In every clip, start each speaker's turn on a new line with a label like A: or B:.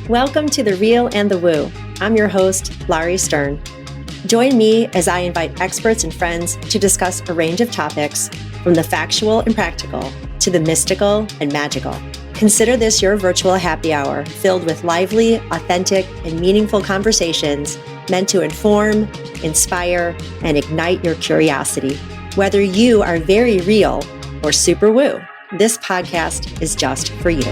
A: Welcome to The Real and the Woo. I'm your host, Laurie Stern. Join me as I invite experts and friends to discuss a range of topics, from the factual and practical to the mystical and magical. Consider this your virtual happy hour filled with lively, authentic, and meaningful conversations meant to inform, inspire, and ignite your curiosity. Whether you are very real or super woo, this podcast is just for you.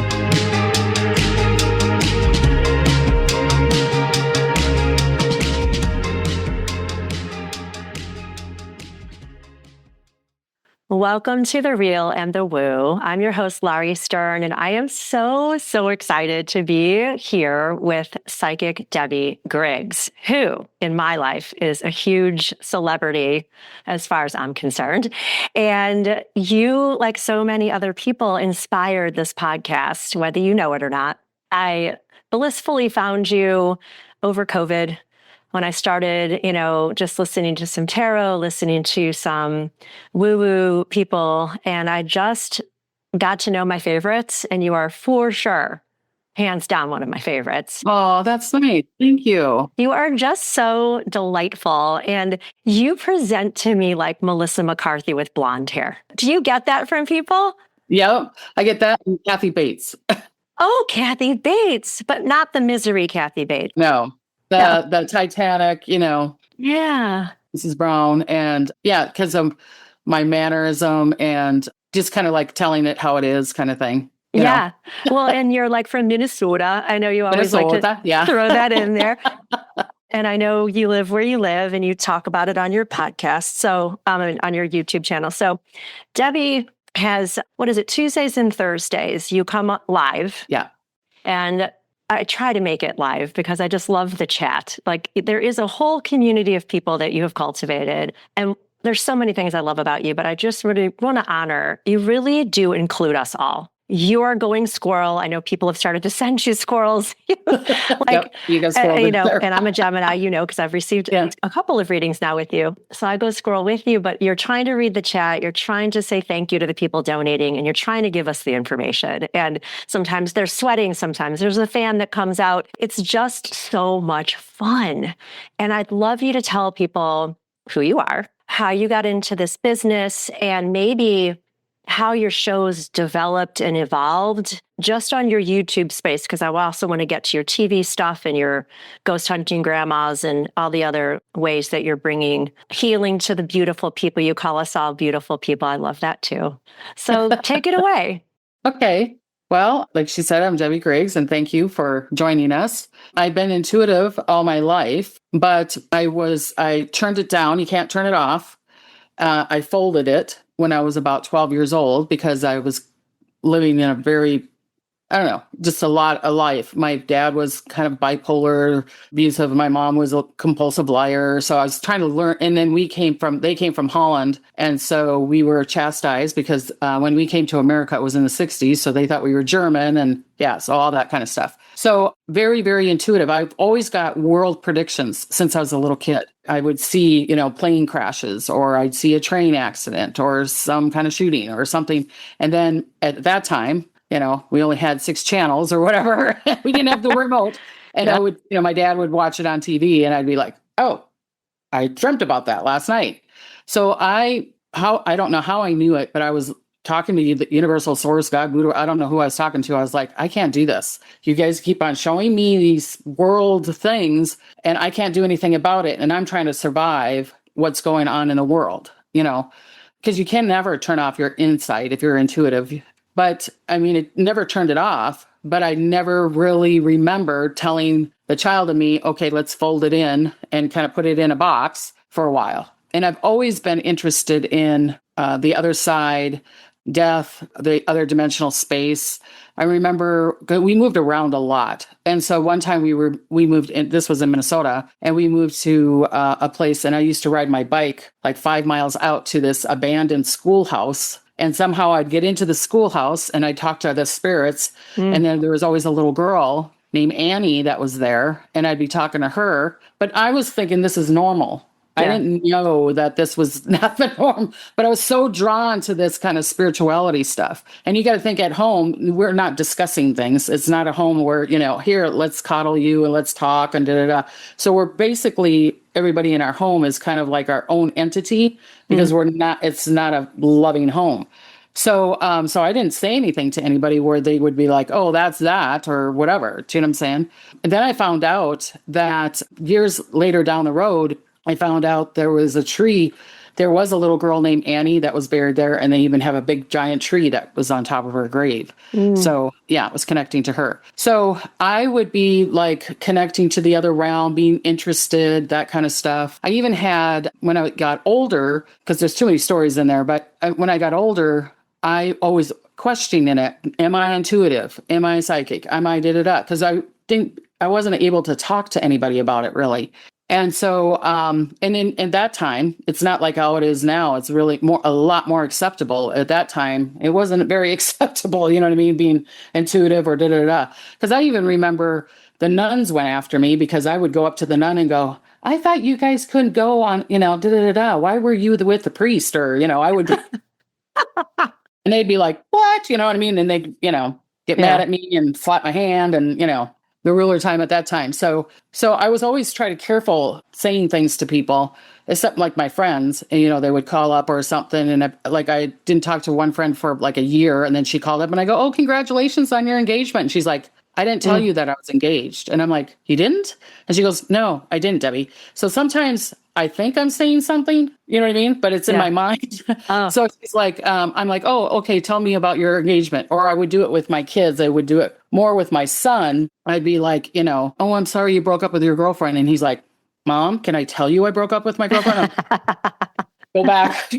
A: Welcome to The Real and the Woo. I'm your host, Laurie Stern, and I am so excited to be here with psychic Debbie Griggs, who in my life is a huge celebrity as far as I'm concerned. And you, like so many other people, inspired this podcast, whether you know it or not. I blissfully found you over COVID when I started, just listening to some tarot, listening to some woo-woo people, and I just got to know my favorites, and you are for sure, hands down, one of my favorites.
B: Oh, that's nice. Thank you.
A: You are just so delightful, and you present to me like Melissa McCarthy with blonde hair. Do you get that from people?
B: Yep, I get that. And Kathy Bates.
A: Oh, Kathy Bates, but not the misery Kathy Bates.
B: No. The Titanic,
A: Yeah.
B: Mrs. Brown. And yeah, because of my mannerism and just kind of like telling it how it is kind of thing.
A: Yeah. Well, and you're like from Minnesota. I know you always like to throw that in there. And I know you live where you live and you talk about it on your podcast. So on your YouTube channel. So Debbie has, Tuesdays and Thursdays, you come live.
B: Yeah.
A: And I try to make it live because I just love the chat. Like there is a whole community of people that you have cultivated. And there's so many things I love about you, but I just really want to honor, you really do include us all. You are going squirrel. I know people have started to send you squirrels.
B: Yep, you guys
A: and I'm a Gemini, because I've received a couple of readings now with you. So I go squirrel with you, but you're trying to read the chat. You're trying to say thank you to the people donating, and you're trying to give us the information. And sometimes they're sweating. Sometimes there's a fan that comes out. It's just so much fun. And I'd love you to tell people who you are, how you got into this business, and maybe how your shows developed and evolved just on your YouTube space, because I also want to get to your TV stuff and your ghost hunting grandmas and all the other ways that you're bringing healing to the beautiful people. You call us all beautiful people. I love that too. So take it away.
B: Okay. Well, like she said, I'm Debbie Griggs, and thank you for joining us. I've been intuitive all my life, but I turned it down. You can't turn it off. I folded it when I was about 12 years old because I was living in a very, just a lot of life. My dad was kind of bipolar, abusive. My mom was a compulsive liar. So I was trying to learn. And then they came from Holland. And so we were chastised because when we came to America, it was in the 60s. So they thought we were German and so all that kind of stuff. So very, very intuitive. I've always got world predictions since I was a little kid. I would see, plane crashes, or I'd see a train accident or some kind of shooting or something. And then at that time, we only had 6 channels or whatever. We didn't have the remote. And I would, my dad would watch it on TV and I'd be like, oh, I dreamt about that last night. So I don't know how I knew it, but I was talking to the universal source, God, Buddha. I don't know who I was talking to. I was like, I can't do this. You guys keep on showing me these world things and I can't do anything about it. And I'm trying to survive what's going on in the world, because you can never turn off your insight if you're intuitive. But it never turned it off, but I never really remember telling the child in me, okay, let's fold it in and kind of put it in a box for a while. And I've always been interested in the other side, death, the other dimensional space. I remember we moved around a lot. And so one time we moved in, this was in Minnesota, and we moved to a place, and I used to ride my bike like 5 miles out to this abandoned schoolhouse. And somehow I'd get into the schoolhouse and I'd talk to the spirits. And then there was always a little girl named Annie that was there, and I'd be talking to her. But I was thinking this is normal. I didn't know that this was not the norm, but I was so drawn to this kind of spirituality stuff. And you got to think at home, we're not discussing things. It's not a home where, here, let's coddle you and let's talk and da da da. So we're basically, everybody in our home is kind of like our own entity because it's not a loving home. So, so I didn't say anything to anybody where they would be like, oh, that's that or whatever. Do you know what I'm saying? And then I found out that years later down the road, I found out there was a tree. There was a little girl named Annie that was buried there. And they even have a big giant tree that was on top of her grave. So yeah, it was connecting to her. So I would be like connecting to the other realm, being interested, that kind of stuff. I even had, when I got older, because there's too many stories in there, but when I got older, I always questioned in it. Am I intuitive? Am I psychic? Am I da-da-da? Because I wasn't able to talk to anybody about it really. And so, and in that time, it's not like how it is now. It's really a lot more acceptable. At that time, it wasn't very acceptable, you know what I mean? Being intuitive or da-da-da. Because I even remember the nuns went after me because I would go up to the nun and go, I thought you guys couldn't go on, da-da-da-da. Why were you with the priest? Or, I would and they'd be like, what? You know what I mean? And they'd, get mad at me and slap my hand and, the ruler time at that time. So I was always trying to careful saying things to people, except like my friends, and, they would call up or something. And I didn't talk to one friend for like a year. And then she called up and I go, oh, congratulations on your engagement. And she's like, I didn't tell you that I was engaged. And I'm like, you didn't? And she goes, no, I didn't, Debbie. So sometimes I think I'm saying something, you know what I mean? But it's in my mind. So she's like, I'm like, oh, okay, tell me about your engagement. Or I would do it with my kids. I would do it more with my son. I'd be like, oh, I'm sorry you broke up with your girlfriend. And he's like, Mom, can I tell you I broke up with my girlfriend? Go back,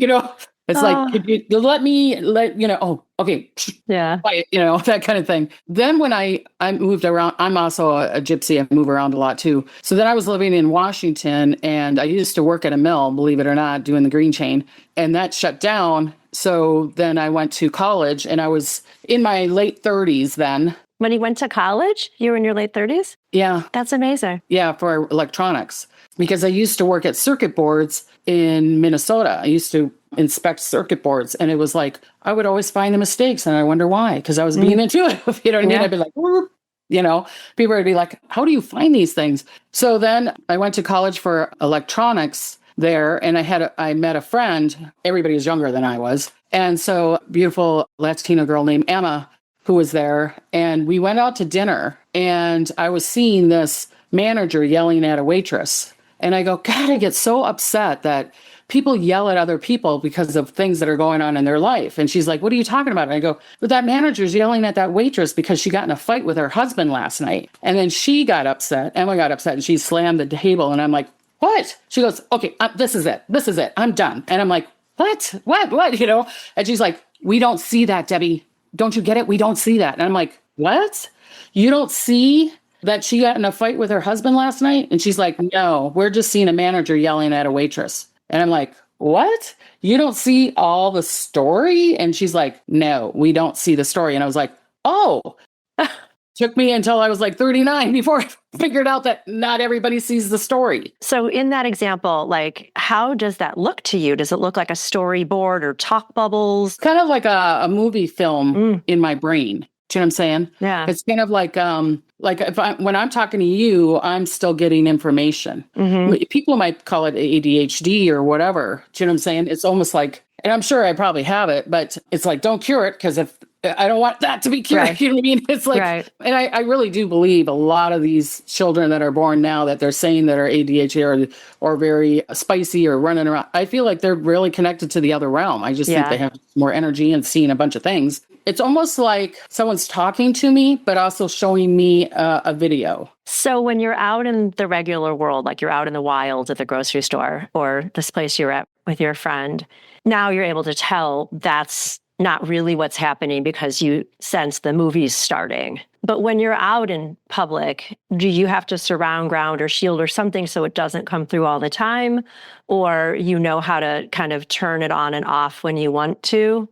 B: It's like, could you let me, oh, okay.
A: Yeah.
B: Quiet, that kind of thing. Then when I moved around, I'm also a gypsy. I move around a lot too. So then I was living in Washington and I used to work at a mill, believe it or not, doing the green chain, and that shut down. So then I went to college and I was in my late 30s then.
A: When you went to college, you were in your late 30s?
B: Yeah.
A: That's amazing.
B: Yeah, for electronics. Because I used to work at circuit boards in Minnesota. I used to inspect circuit boards. And it was like, I would always find the mistakes. And I wonder why. Because I was being intuitive. You know what I mean? I'd be like, whoop. People would be like, how do you find these things? So then I went to college for electronics there. And I met a friend. Everybody was younger than I was. And so beautiful Latina girl named Emma, who was there. And we went out to dinner. And I was seeing this manager yelling at a waitress. And I go, God, I get so upset that people yell at other people because of things that are going on in their life. And she's like, what are you talking about? And I go, but that manager's yelling at that waitress because she got in a fight with her husband last night. And then she got upset. Emma got upset and she slammed the table. And I'm like, what? She goes, okay, this is it. This is it. I'm done. And I'm like, what? And she's like, we don't see that, Debbie. Don't you get it? We don't see that. And I'm like, what? You don't see that she got in a fight with her husband last night? And she's like, no, we're just seeing a manager yelling at a waitress. And I'm like, what? You don't see all the story? And she's like, no, we don't see the story. And I was like, oh, took me until I was like 39 before I figured out that not everybody sees the story.
A: So in that example, like, how does that look to you? Does it look like a storyboard or talk bubbles?
B: Kind of like a movie film in my brain. Do you know what I'm saying?
A: Yeah.
B: It's kind of like when I'm talking to you, I'm still getting information. People might call it ADHD or whatever. Do you know what I'm saying? It's almost like, and I'm sure I probably have it, but it's like, don't cure it because if I don't want that to be cured. Right. You know what I mean? It's like, and I really do believe a lot of these children that are born now that they're saying that are ADHD or very spicy or running around, I feel like they're really connected to the other realm. I just think they have more energy and seeing a bunch of things. It's almost like someone's talking to me, but also showing me a video.
A: So when you're out in the regular world, like you're out in the wild at the grocery store or this place you're at with your friend, now you're able to tell that's not really what's happening because you sense the movie's starting. But when you're out in public, do you have to surround ground or shield or something so it doesn't come through all the time? Or you know how to kind of turn it on and off when you want to?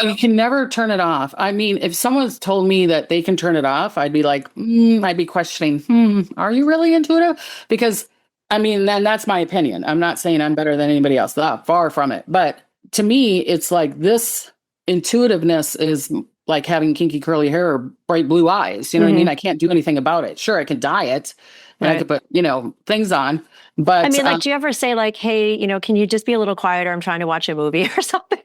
B: You can never turn it off. I mean, if someone's told me that they can turn it off, I'd be like, I'd be questioning, are you really intuitive? Because I mean, then that's my opinion. I'm not saying I'm better than anybody else. Far from it. But to me, it's like this intuitiveness is like having kinky curly hair or bright blue eyes. You know what I mean? I can't do anything about it. Sure, I can dye it and I could put, things on. But
A: I mean, like, do you ever say like, hey, can you just be a little quieter? I'm trying to watch a movie or something.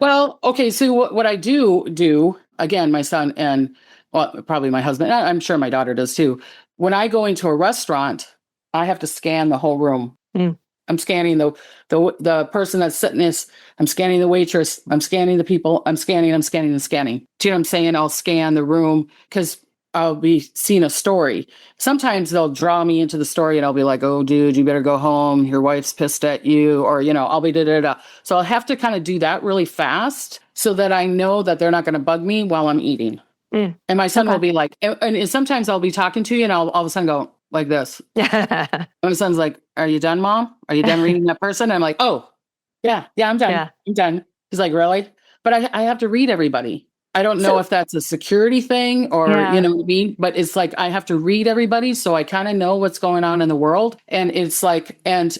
B: Well, okay. So what I do, again, my son and probably my husband, I'm sure my daughter does too. When I go into a restaurant, I have to scan the whole room. I'm scanning the person that's sitting this. I'm scanning the waitress. I'm scanning the people. I'm scanning. Do you know what I'm saying? I'll scan the room because I'll be seeing a story. Sometimes they'll draw me into the story and I'll be like, oh, dude, you better go home. Your wife's pissed at you. Or, I'll be da-da-da. So I'll have to kind of do that really fast so that I know that they're not going to bug me while I'm eating. And my son will be like, and sometimes I'll be talking to you and I'll all of a sudden go like this. And my son's like, are you done, Mom? Are you done reading that person? And I'm like, oh, yeah, I'm done. Yeah. I'm done. He's like, really? But I have to read everybody. I don't know if that's a security thing or, you know what I mean? But it's like, I have to read everybody. So I kind of know what's going on in the world. And it's like, and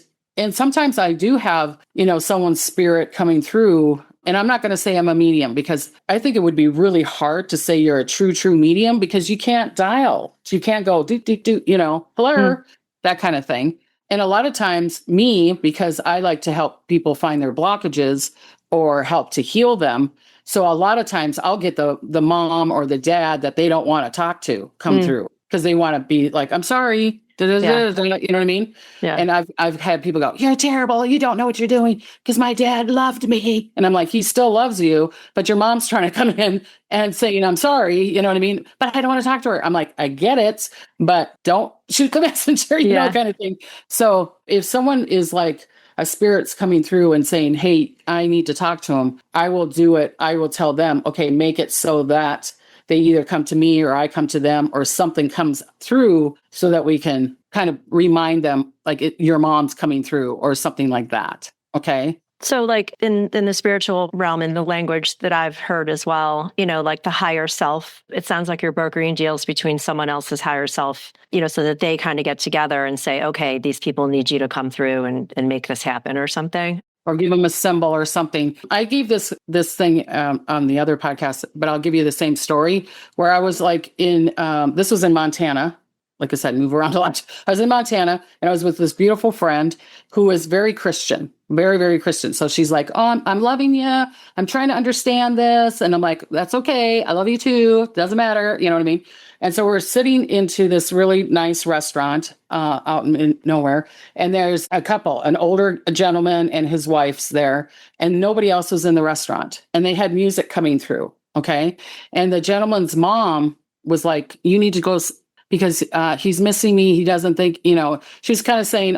B: sometimes I do have, someone's spirit coming through. And I'm not going to say I'm a medium because I think it would be really hard to say you're a true medium because you can't dial. You can't go, hello, that kind of thing. And a lot of times because I like to help people find their blockages or help to heal them. So a lot of times I'll get the mom or the dad that they don't want to talk to come through because they want to be like, I'm sorry. You know what I mean? Yeah. And I've had people go, you're terrible. You don't know what you're doing because my dad loved me. And I'm like, he still loves you, but your mom's trying to come in and say, I'm sorry. You know what I mean? But I don't want to talk to her. I'm like, I get it, but don't shoot the messenger, kind of thing. So if someone is like a spirit's coming through and saying, hey, I need to talk to him, I will do it. I will tell them, okay, make it so that they either come to me or I come to them or something comes through so that we can kind of remind them like your mom's coming through or something like that. Okay.
A: So like in the spiritual realm, in the language that I've heard as well, like the higher self, it sounds like you're brokering deals between someone else's higher self, so that they kind of get together and say, okay, these people need you to come through and make this happen or something.
B: Or give them a symbol or something. I gave this thing on the other podcast, but I'll give you the same story where I was like this was in Montana. Like I said, move around a lot. I was in Montana and I was with this beautiful friend who was very Christian, very, very Christian. So she's like, oh, I'm loving you. I'm trying to understand this. And I'm like, that's okay. I love you too. Doesn't matter. You know what I mean? And so we're sitting into this really nice restaurant out in nowhere. And there's a couple, an older gentleman and his wife's there. And nobody else was in the restaurant. And they had music coming through. Okay. And the gentleman's mom was like, you need to go because he's missing me. He doesn't think, she was kind of saying,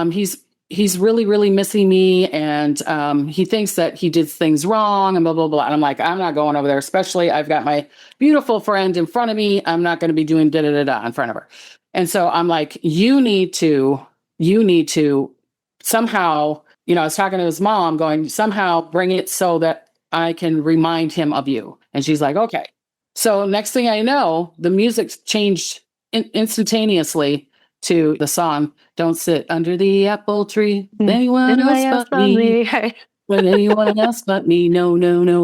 B: he's really, really missing me. And he thinks that he did things wrong and blah, blah, blah. And I'm like, I'm not going over there, especially I've got my beautiful friend in front of me. I'm not going to be doing da-da-da-da in front of her. And so I'm like, you need to somehow, I was talking to his mom going, somehow bring it so that I can remind him of you. And she's like, okay. So next thing I know, the music changed instantaneously to the song, Don't Sit Under the Apple Tree. Anyone else but me. When anyone else but me. No,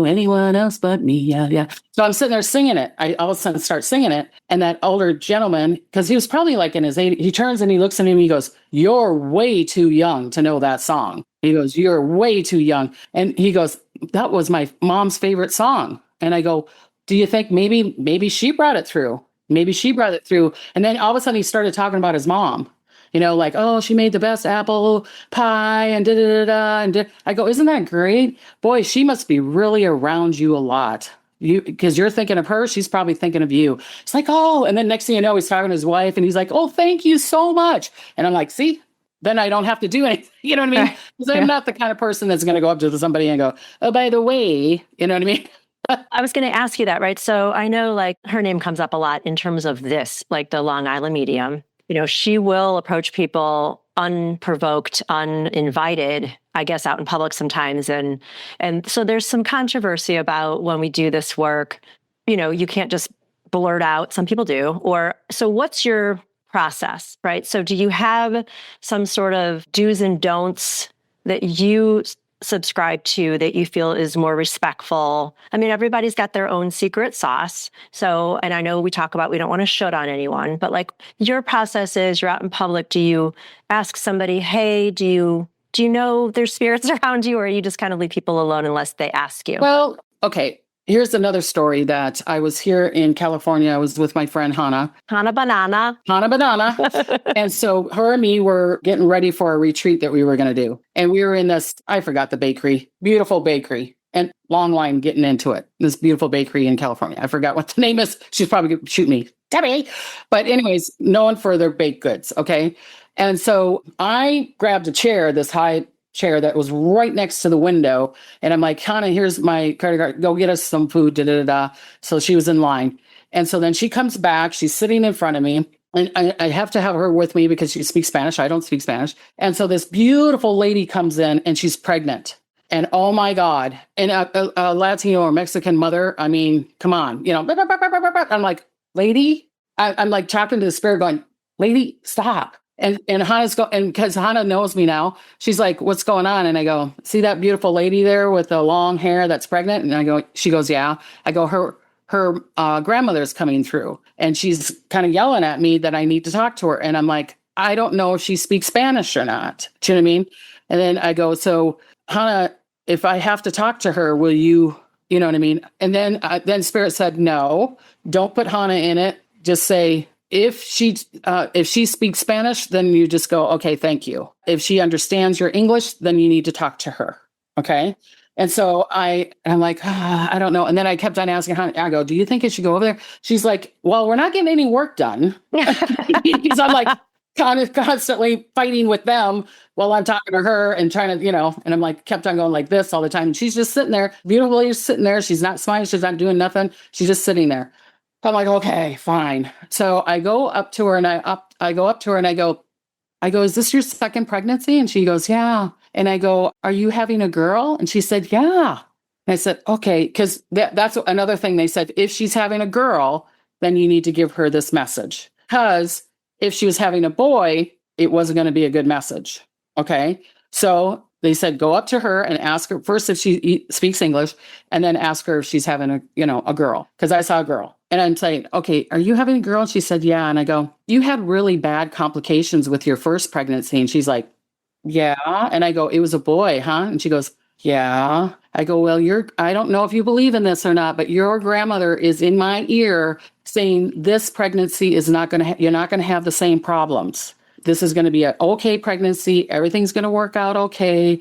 B: anyone else but me. Yeah. So I'm sitting there singing it. I all of a sudden start singing it. And that older gentleman, because he was probably like in his 80s, he turns and he looks at me and he goes, you're way too young to know that song. He goes, you're way too young. And he goes, that was my mom's favorite song. And I go, do you think maybe she brought it through? Maybe she brought it through. And then all of a sudden he started talking about his mom, like, oh, she made the best apple pie and da-da-da-da. And I go, isn't that great? Boy, she must be really around you a lot. Because you're thinking of her, she's probably thinking of you. It's like, oh, and then next thing you know, he's talking to his wife and he's like, oh, thank you so much. And I'm like, see, then I don't have to do anything. You know what I mean? Because I'm not the kind of person that's going to go up to somebody and go, oh, by the way, you know what I mean?
A: I was going to ask you that, right? So I know like her name comes up a lot in terms of this, like the Long Island medium. She will approach people unprovoked, uninvited, I guess, out in public sometimes. And so there's some controversy about when we do this work, you can't just blurt out. Some people do. So what's your process, right? So do you have some sort of do's and don'ts that you subscribe to that you feel is more respectful? I mean, everybody's got their own secret sauce. So, and I know we talk about we don't want to shut on anyone, but like your process is you're out in public. Do you ask somebody, hey, do you know there's spirits around you, or you just kind of leave people alone unless they ask you?
B: Well, okay. Here's another story that I was here in California. I was with my friend Hannah.
A: Hannah Banana.
B: Hannah Banana. And so her and me were getting ready for a retreat that we were going to do. And we were in this, I forgot the bakery, beautiful bakery, and long line getting into it. This beautiful bakery in California. I forgot what the name is. She's probably going to shoot me, Debbie. But anyways, known for their baked goods. Okay. And so I grabbed a chair, this high chair that was right next to the window. And I'm like, Hannah, here's my credit card. Go get us some food. Da, da, da, da. So she was in line. And so then she comes back. She's sitting in front of me. And I have to have her with me because she speaks Spanish. I don't speak Spanish. And so this beautiful lady comes in and she's pregnant. And oh my God. And a Latino or Mexican mother, I mean, come on. You know, I'm like, lady, I'm like talking to the spirit going, lady, stop. And Hannah's and because Hannah knows me now, she's like, what's going on? And I go, see that beautiful lady there with the long hair that's pregnant? And she goes, yeah. I go, her grandmother's coming through and she's kind of yelling at me that I need to talk to her. And I'm like, I don't know if she speaks Spanish or not. Do you know what I mean? And then I go, so Hannah, if I have to talk to her, will you know what I mean? And then Spirit said, no, don't put Hannah in it. Just say, if she speaks Spanish, then you just go, okay, thank you. If she understands your English, then you need to talk to her. Okay. And so I'm like, I don't know. And then I kept on asking her, I go, do you think I should go over there? She's like, well, we're not getting any work done. Because I'm like kind of constantly fighting with them while I'm talking to her and trying to, and I'm like, kept on going like this all the time. And she's just sitting there, beautiful lady sitting there. She's not smiling. She's not doing nothing. She's just sitting there. I'm like, okay, fine. So I go up to her and I go up to her and I go, is this your second pregnancy? And she goes, yeah. And I go, are you having a girl? And she said, yeah. And I said, okay, because that's another thing they said. If she's having a girl, then you need to give her this message. Because if she was having a boy, it wasn't going to be a good message. Okay. So they said, go up to her and ask her first if she speaks English, and then ask her if she's having a girl. Because I saw a girl. And I'm saying, okay, are you having a girl? And she said, yeah. And I go, you had really bad complications with your first pregnancy. And she's like, yeah. And I go, it was a boy, huh? And she goes, yeah. I go, well, I don't know if you believe in this or not, but your grandmother is in my ear saying this pregnancy is you're not going to have the same problems. This is going to be an okay pregnancy. Everything's going to work out okay.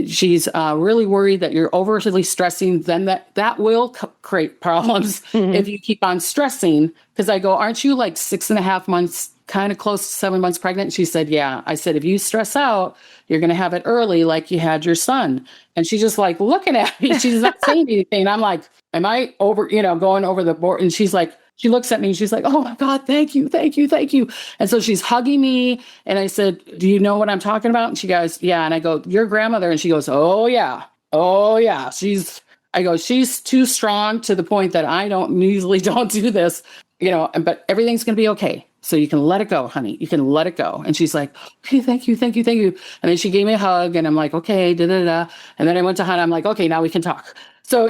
B: She's really worried that you're overly stressing. Then that will create problems if you keep on stressing. Because I go, aren't you like 6.5 months, kind of close to 7 months pregnant? She said, yeah. I said, if you stress out, you're going to have it early like you had your son. And she's just like looking at me. She's not saying anything. I'm like, am I going over the board? And she's like, she looks at me and she's like, oh my God, thank you, thank you, thank you. And so she's hugging me. And I said, do you know what I'm talking about? And she goes, yeah. And I go, your grandmother. And she goes, oh yeah. Oh yeah. She's too strong to the point that I usually don't do this, but everything's going to be okay. So you can let it go, honey. You can let it go. And she's like, okay, thank you, thank you, thank you. And then she gave me a hug and I'm like, okay, da, da, da. And then I went to Hannah. I'm like, okay, now we can talk. So,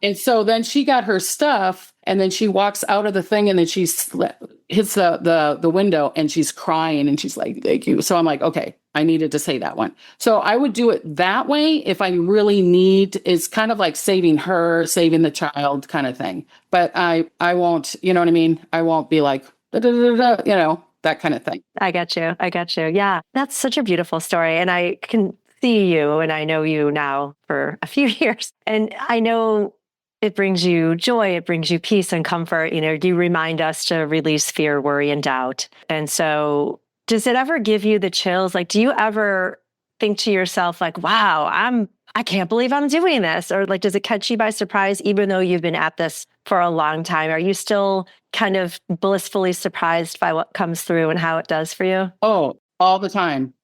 B: and so then she got her stuff and then she walks out of the thing and then she hits the window and she's crying and she's like, thank you. So I'm like, okay, I needed to say that one. So I would do it that way if I really need. It's kind of like saving her, saving the child kind of thing. But I won't, you know what I mean? I won't be like, da, da, da, da, that kind of thing.
A: I get you. Yeah. That's such a beautiful story. And I can see you and I know you now for a few years. And I know it brings you joy. It brings you peace and comfort. You remind us to release fear, worry, and doubt. And so does it ever give you the chills? Like, do you ever think to yourself like, wow, I can't believe I'm doing this? Or like, does it catch you by surprise, even though you've been at this for a long time? Are you still kind of blissfully surprised by what comes through and how it does for you?
B: Oh, all the time,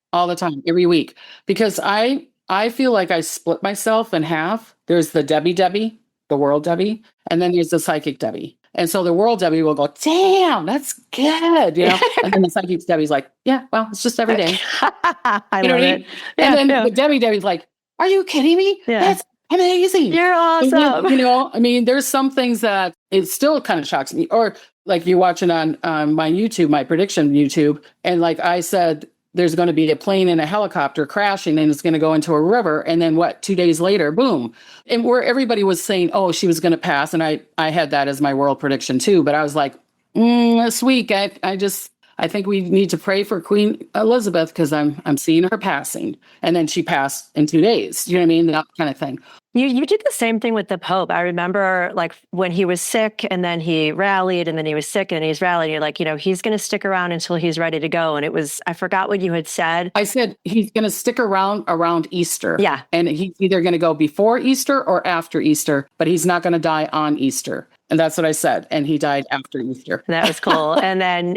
B: every week. Because I feel like I split myself in half. There's the Debbie, the world Debbie, and then there's the psychic Debbie. And so the world Debbie will go, damn, that's good. And then the psychic Debbie's like, yeah, well, it's just every day.
A: I
B: You know
A: love
B: what I
A: it.
B: mean? And then the Debbie's like, are you kidding me?
A: Yeah.
B: That's amazing.
A: You're awesome.
B: I mean, there's some things that it still kind of shocks me. Or like you're watching on my YouTube, my prediction YouTube. And like I said, there's going to be a plane and a helicopter crashing and it's going to go into a river. And then 2 days later, boom. And where everybody was saying, oh, she was going to pass. And I had that as my world prediction too. But I was like, this week, I think we need to pray for Queen Elizabeth because I'm seeing her passing. And then she passed in 2 days. You know what I mean? That kind of thing.
A: You did the same thing with the Pope. I remember like when he was sick and then he rallied and then he was sick and he's rallied. You're like, he's going to stick around until he's ready to go. And I forgot what you had said.
B: I said he's going to stick around Easter.
A: Yeah.
B: And he's either going to go before Easter or after Easter, but he's not going to die on Easter. And that's what I said. And he died after Easter.
A: That was cool. And then,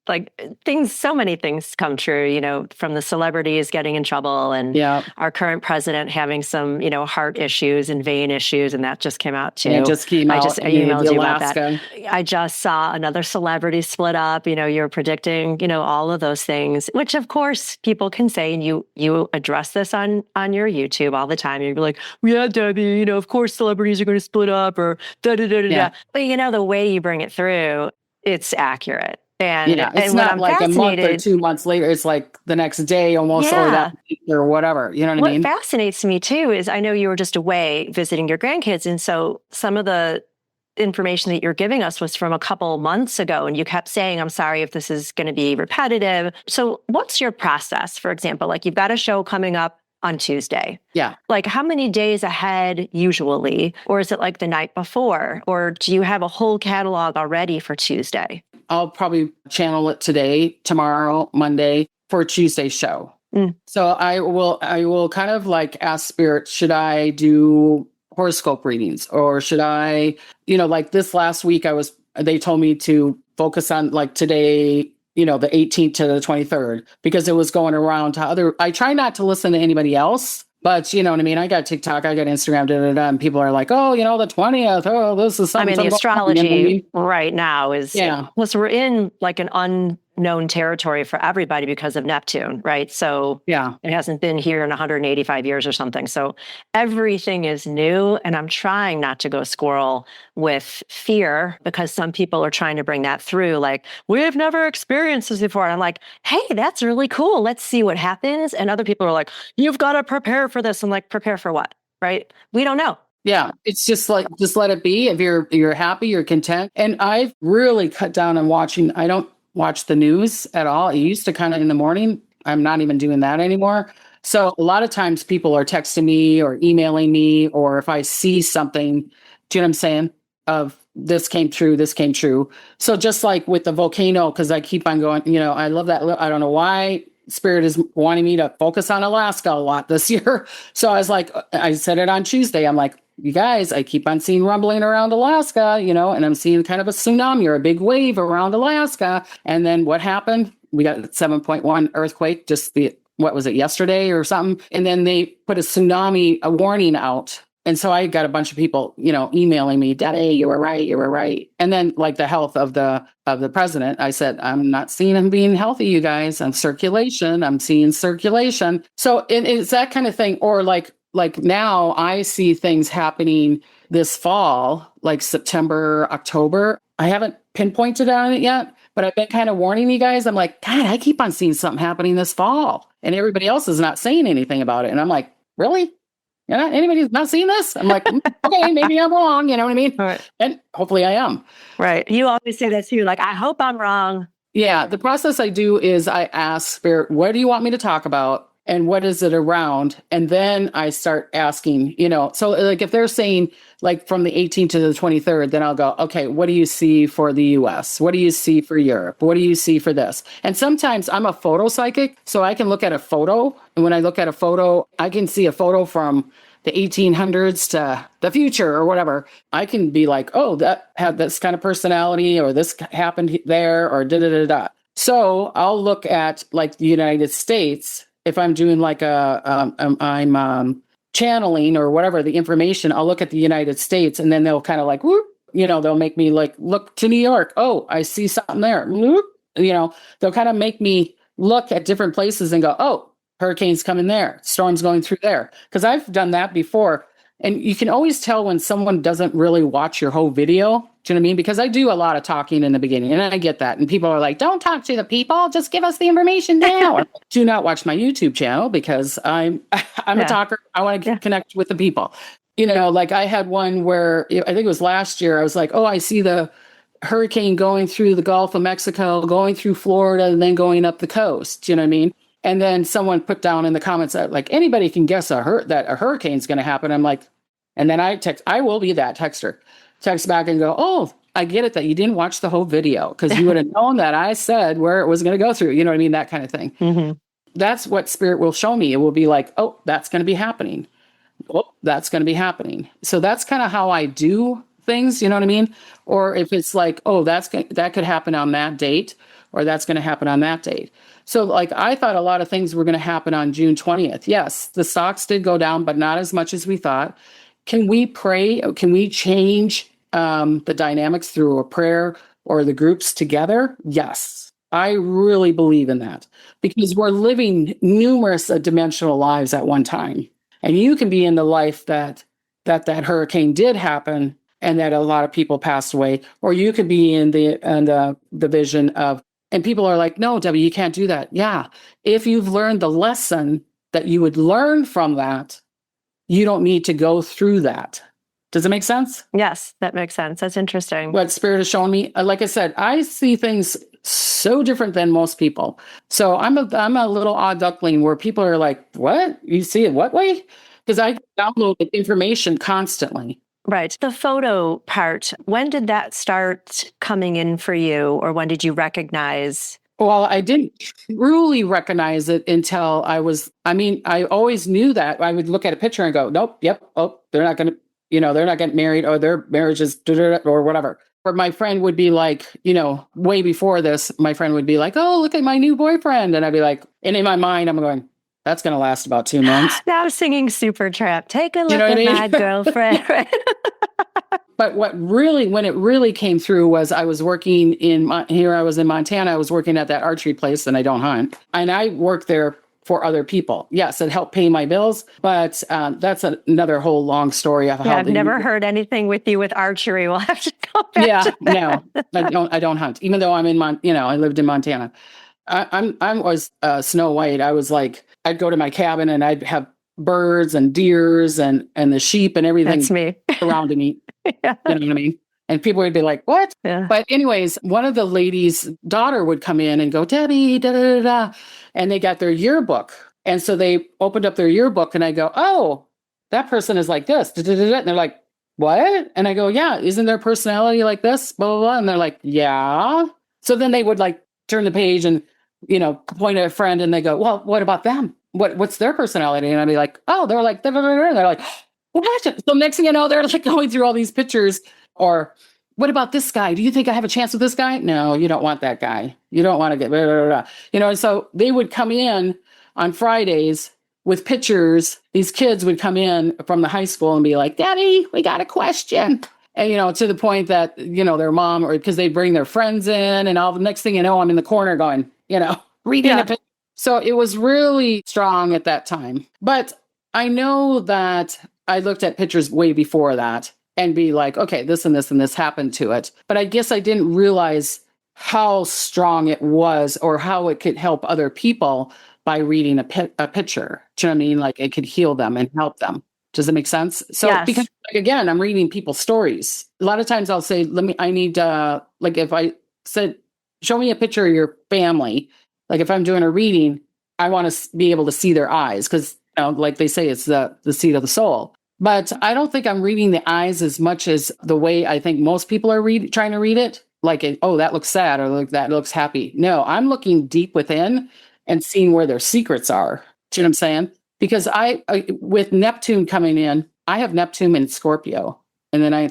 A: like so many things come true, from the celebrities getting in trouble and our current president having some, heart issues and vein issues. And that just came out too.
B: Yeah, it just came out.
A: I just emailed you about
B: Alaska.
A: that. I just saw another celebrity split up, you're predicting, all of those things, which of course people can say, and you address this on your YouTube all the time. You're like, yeah, Debbie, of course celebrities are going to split up or da-da-da-da-da. But the way you bring it through, it's accurate. And
B: it's not like a month or 2 months later. It's like the next day almost or that week or whatever. You know what I mean?
A: What fascinates me too is I know you were just away visiting your grandkids. And so some of the information that you're giving us was from a couple months ago. And you kept saying, I'm sorry if this is going to be repetitive. So what's your process? For example, like you've got a show coming up on Tuesday.
B: Yeah.
A: Like how many days ahead usually? Or is it like the night before? Or do you have a whole catalog already for Tuesday?
B: I'll probably channel it today, tomorrow, Monday for Tuesday's show. So I will kind of like ask Spirit, should I do horoscope readings or should I, like this last week they told me to focus on like today, the 18th to the 23rd, because it was going around to I try not to listen to anybody else. But you know what I mean? I got TikTok, I got Instagram, and people are like, oh, the 20th, oh, this is something.
A: The astrology right now is, plus we're in like an unknown territory for everybody because of Neptune, right? So it hasn't been here in 185 years or something. So everything is new. And I'm trying not to go squirrel with fear because some people are trying to bring that through. Like, we've never experienced this before. And I'm like, hey, that's really cool. Let's see what happens. And other people are like, you've got to prepare for this. I'm like, prepare for what? Right? We don't know.
B: Yeah, it's just like, just let it be. If you're happy, you're content. And I've really cut down on watching. I don't watch the news at all. I used to kind of in the morning. I'm not even doing that anymore. So a lot of times people are texting me or emailing me, or if I see something, do you know what I'm saying? Of this came true. So just like with the volcano, because I keep on going, I love that. I don't know why Spirit is wanting me to focus on Alaska a lot this year. So I was like, I said it on Tuesday. I'm like, you guys, I keep on seeing rumbling around Alaska, and I'm seeing kind of a tsunami or a big wave around Alaska. And then what happened? We got 7.1 earthquake, what was it, yesterday or something? And then they put a warning out. And so I got a bunch of people, emailing me, Daddy, you were right. And then like the health of the president, I said, I'm not seeing him being healthy, you guys. I'm seeing circulation. So it's that kind of thing. Or like now I see things happening this fall, like September, October. I haven't pinpointed on it yet, but I've been kind of warning you guys. I'm like, God, I keep on seeing something happening this fall and everybody else is not saying anything about it. And I'm like, really? Anybody's not seeing this? I'm like, okay, maybe I'm wrong. You know what I mean?
A: Right.
B: And hopefully I am.
A: Right. You always say that too. Like, I hope I'm wrong.
B: Yeah. The process I do is I ask Spirit, what do you want me to talk about? And what is it around? And then I start asking, so like if they're saying like from the 18th to the 23rd, then I'll go, okay, what do you see for the US? What do you see for Europe? What do you see for this? And sometimes I'm a photo psychic, so I can look at a photo. And when I look at a photo, I can see a photo from the 1800s to the future or whatever. I can be like, oh, that had this kind of personality or this happened there or da-da-da-da. So I'll look at like the United States. If I'm doing like I'm channeling or whatever the information, I'll look at the United States and then they'll kind of like, whoop, they'll make me like, look to New York. Oh, I see something there. They'll kind of make me look at different places and go, oh, hurricanes coming there, storms going through there. Because I've done that before. And you can always tell when someone doesn't really watch your whole video. Do you know what I mean? Because I do a lot of talking in the beginning, and I get that. And people are like, don't talk to the people, just give us the information now. Do not watch my YouTube channel because I'm a talker. I want to connect with the people. Like I had one where I think it was last year. I was like, oh, I see the hurricane going through the Gulf of Mexico, going through Florida, and then going up the coast. Do you know what I mean? And then someone put down in the comments that like anybody can guess that a hurricane's going to happen. I'm like, and then I will be that texter. Text back and go, oh, I get it that you didn't watch the whole video because you would have known that I said where it was going to go through. You know what I mean? That kind of thing. Mm-hmm. That's what spirit will show me. It will be like, oh, that's going to be happening. Oh, that's going to be happening. So that's kind of how I do things. You know what I mean? Or if it's like, oh, that could happen on that date, or that's going to happen on that date. So like I thought a lot of things were going to happen on June 20th. Yes, the stocks did go down, but not as much as we thought. Can we pray? Can we change the dynamics through a prayer or the groups together? Yes, I really believe in that because we're living numerous dimensional lives at one time. And you can be in the life that hurricane did happen and that a lot of people passed away, or you could be in the vision of, and people are like, no, Debbie, you can't do that. Yeah. If you've learned the lesson that you would learn from that, you don't need to go through that. Does it make sense?
A: Yes, that makes sense. That's interesting.
B: What Spirit has shown me, like I said, I see things so different than most people. So I'm a little odd duckling where people are like, what? You see it what way? Because I download information constantly.
A: Right. The photo part, when did that start coming in for you, or when did you recognize?
B: Well, I didn't truly recognize it until I always knew that. I would look at a picture and go, nope, yep, oh, they're not going to, they're not getting married, or their marriage is or whatever. Or my friend would be like, way before this, my friend would be like, oh, look at my new boyfriend. And I'd be like, and in my mind, I'm going, that's going to last about 2 months.
A: Now I'm singing Supertramp. Take a look at my girlfriend. Right?
B: But when it really came through was I was working I was in Montana. I was working at that archery place, and I don't hunt. And I worked there for other people. Yes, it helped pay my bills, but that's another whole long story of how.
A: I've never heard anything with you with archery. We'll have to go back to that.
B: No, I don't hunt, even though I'm in I lived in Montana. I was Snow White. I was like, I'd go to my cabin and I'd have birds and deers and the sheep and everything.
A: That's me.
B: Around me. Yeah. You know what I mean? And people would be like, what? Yeah. But anyways, one of the ladies' daughter would come in and go, Debbie, da, da, da, da. And they got their yearbook. And so they opened up their yearbook and I go, oh, that person is like this. Da, da, da, da. And they're like, what? And I go, yeah, isn't their personality like this? Blah, blah, blah. And they're like, yeah. So then they would like turn the page and, point at a friend and they go, well, what about them? What's their personality? And I'd be like, oh, they're like, da, da, da, da. And they're like, what? So next thing you know, they're like going through all these pictures. Or what about this guy? Do you think I have a chance with this guy? No, you don't want that guy. You don't want to get, blah, blah, blah. And so they would come in on Fridays with pictures. These kids would come in from the high school and be like, Daddy, we got a question. And, to the point that, their mom, or because they bring their friends in and all the next thing you know, I'm in the corner going, reading a picture. So it was really strong at that time. But I know that I looked at pictures way before that and be like, okay, this and this and this happened to it. But I guess I didn't realize how strong it was or how it could help other people by reading a picture. Do you know what I mean? Like it could heal them and help them. Does it make sense? So
A: yes.
B: Because again, I'm reading people's stories. A lot of times I'll say, if I said, show me a picture of your family. Like if I'm doing a reading, I want to be able to see their eyes because, like they say, it's the seat of the soul. But I don't think I'm reading the eyes as much as the way I think most people are trying to read it. Like, oh, that looks sad or like that looks happy. No, I'm looking deep within and seeing where their secrets are. Do you know what I'm saying? Because I with Neptune coming in, I have Neptune in Scorpio. And then I'm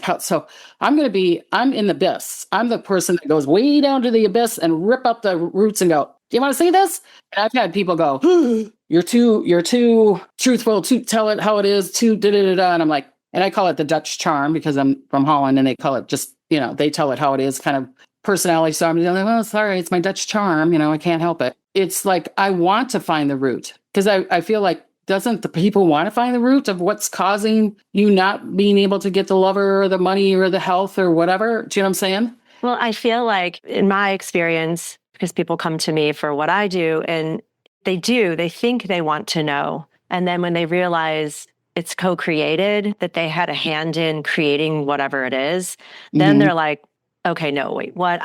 B: in the abyss. I'm the person that goes way down to the abyss and rip up the roots and go, do you want to see this? And I've had people go, you're too truthful to tell it how it is, too da da da da. And I'm like, and I call it the Dutch charm because I'm from Holland and they call it just they tell it how it is kind of personality. So I'm like, well, sorry, it's my Dutch charm. I can't help it. It's like, I want to find the root because I feel like, doesn't the people want to find the root of what's causing you not being able to get the lover or the money or the health or whatever? Do you know what I'm saying?
A: Well, I feel like in my experience, because people come to me for what I do, and they think they want to know. And then when they realize it's co-created, that they had a hand in creating whatever it is, then they're like, okay, no, wait, what?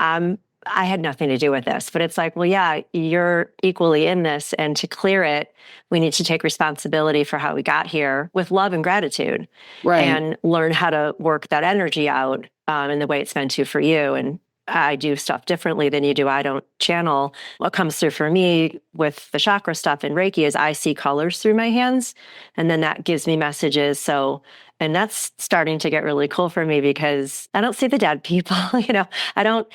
A: I had nothing to do with this. But it's like, well, yeah, you're equally in this. And to clear it, we need to take responsibility for how we got here with love and gratitude,
B: right?
A: And learn how to work that energy out in the way it's meant to for you. And I do stuff differently than you do. I don't channel. What comes through for me with the chakra stuff and Reiki is I see colors through my hands, and then that gives me messages. So, and that's starting to get really cool for me because I don't see the dead people. I don't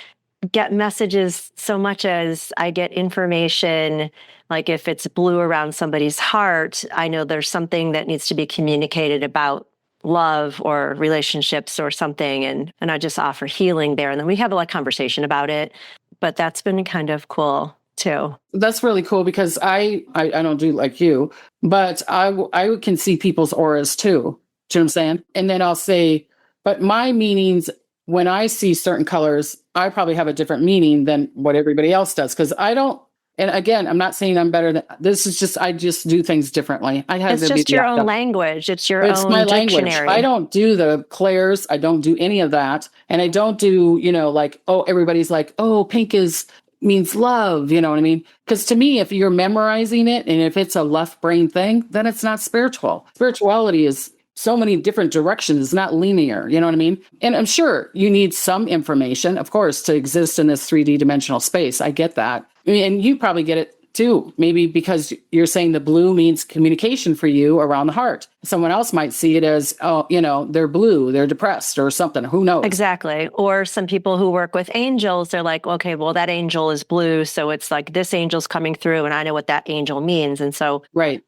A: get messages so much as I get information. Like if it's blue around somebody's heart, I know there's something that needs to be communicated about love or relationships or something. And I just offer healing there. And then we have a lot of conversation about it. But that's been kind of cool too.
B: That's really cool because I don't do like you, but I can see people's auras too. Do you know what I'm saying? And then I'll say, but my meanings, when I see certain colors, I probably have a different meaning than what everybody else does. Because I don't, and again, I'm not saying I'm better than, this is just, I just do things differently.
A: It's just your own language. It's your own
B: my
A: dictionary.
B: Language. I don't do the clairs. I don't do any of that. And I don't do, like, oh, everybody's like, oh, pink means love. You know what I mean? Because to me, if you're memorizing it and if it's a left brain thing, then it's not spiritual. Spirituality is so many different directions. It's not linear. You know what I mean? And I'm sure you need some information, of course, to exist in this 3D dimensional space. I get that. And you probably get it too, maybe because you're saying the blue means communication for you around the heart. Someone else might see it as, oh, they're blue, they're depressed or something. Who knows?
A: Exactly. Or some people who work with angels, they're like, okay, well, that angel is blue. So it's like this angel's coming through and I know what that angel means. And so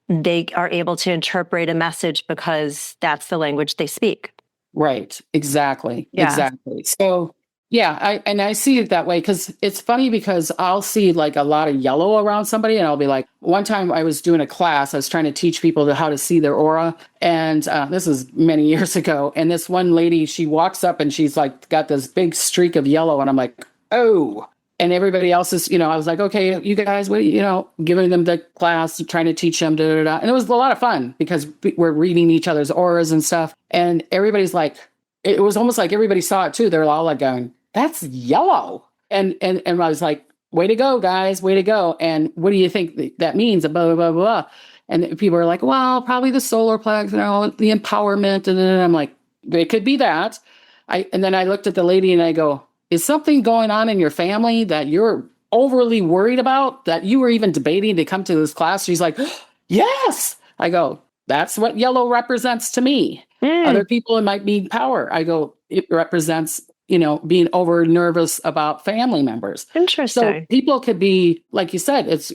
A: they are able to interpret a message because that's the language they speak.
B: Right. Exactly.
A: Yeah.
B: Exactly. So yeah, I see it that way because it's funny because I'll see like a lot of yellow around somebody and I'll be like, one time I was doing a class, I was trying to teach people how to see their aura. And this is many years ago. And this one lady, she walks up and she's like, got this big streak of yellow. And I'm like, oh, and everybody else is, I was like, okay, you guys, what, giving them the class, trying to teach them, da, da, da. And it was a lot of fun because we're reading each other's auras and stuff. And everybody's like, it was almost like everybody saw it too. They're all like going, that's yellow. And I was like, way to go, guys, way to go. And what do you think that means? Blah, blah, blah, blah. And people are like, well, probably the solar plex, the empowerment. And then I'm like, it could be that. And then I looked at the lady and I go, is something going on in your family that you're overly worried about, that you were even debating to come to this class? She's like, yes. I go, that's what yellow represents to me. Other people, it might be power. I go, it represents being over nervous about family members.
A: Interesting.
B: So people could be, like you said, it's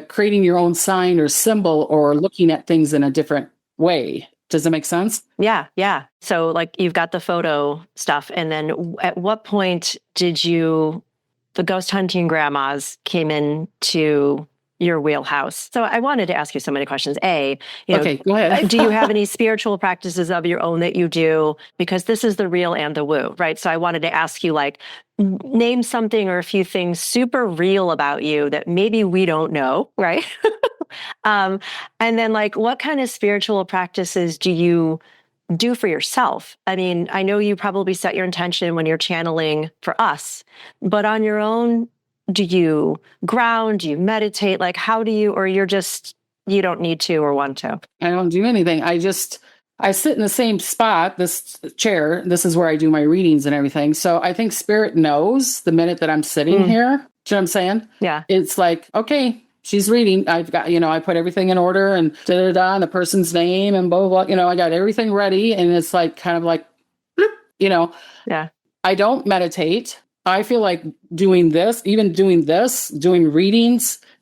B: creating your own sign or symbol or looking at things in a different way. Does that make sense?
A: Yeah. Yeah. So like you've got the photo stuff. And then at what point did the ghost hunting grandmas came into your wheelhouse? So I wanted to ask you so many questions.
B: Okay, go ahead.
A: Do you have any spiritual practices of your own that you do? Because this is the real and the woo, right? So I wanted to ask you, like, name something or a few things super real about you that maybe we don't know, right? And then like, what kind of spiritual practices do you do for yourself? I mean, I know you probably set your intention when you're channeling for us, but on your own, do you ground? Do you meditate? Like, how do you, or you don't need to or want to?
B: I don't do anything. I sit in the same spot, this chair. This is where I do my readings and everything. So I think spirit knows the minute that I'm sitting here. Do you know what I'm saying?
A: Yeah.
B: It's like, okay, she's reading. I've got, I put everything in order and da-da-da, and the person's name and blah, blah, blah. I got everything ready. And it's like, kind of like, bloop,
A: Yeah.
B: I don't meditate. I feel like doing readings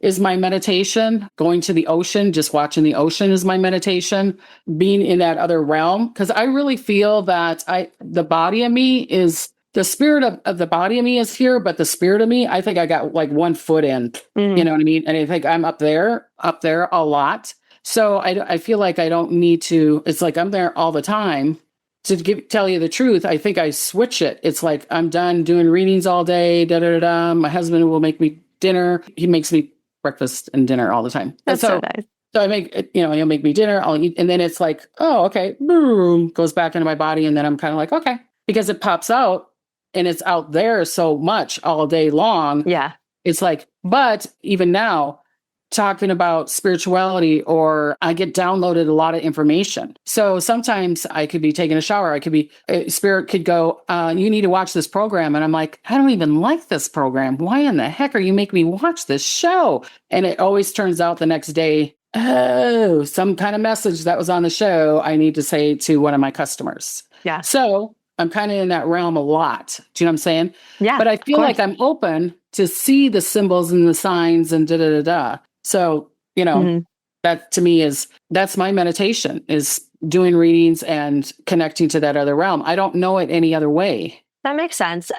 B: is my meditation. Going to the ocean, just watching the ocean is my meditation. Being in that other realm. Because I really feel that the body of me is the spirit of the body of me is here, but the spirit of me, I think I got like 1 foot in, you know what I mean? And I think I'm up there a lot. So I feel like I don't need to, it's like I'm there all the time. To tell you the truth, I think I switch it. It's like I'm done doing readings all day, da da da da. My husband will make me dinner. He makes me breakfast and dinner all the time.
A: That's so nice.
B: So I make, he'll make me dinner, I'll eat. And then it's like, oh, okay, boom, goes back into my body. And then I'm kind of like, okay, because it pops out and it's out there so much all day long.
A: Yeah.
B: It's like, but even now, talking about spirituality, or I get downloaded a lot of information. So sometimes I could be taking a shower. Spirit could go, you need to watch this program. And I'm like, I don't even like this program. Why in the heck are you making me watch this show? And it always turns out the next day, oh, some kind of message that was on the show I need to say to one of my customers.
A: Yeah.
B: So I'm kind of in that realm a lot. Do you know what I'm saying?
A: Yeah.
B: But I feel like I'm open to see the symbols and the signs and da da da da. So, that to me that's my meditation, is doing readings and connecting to that other realm. I don't know it any other way.
A: That makes sense.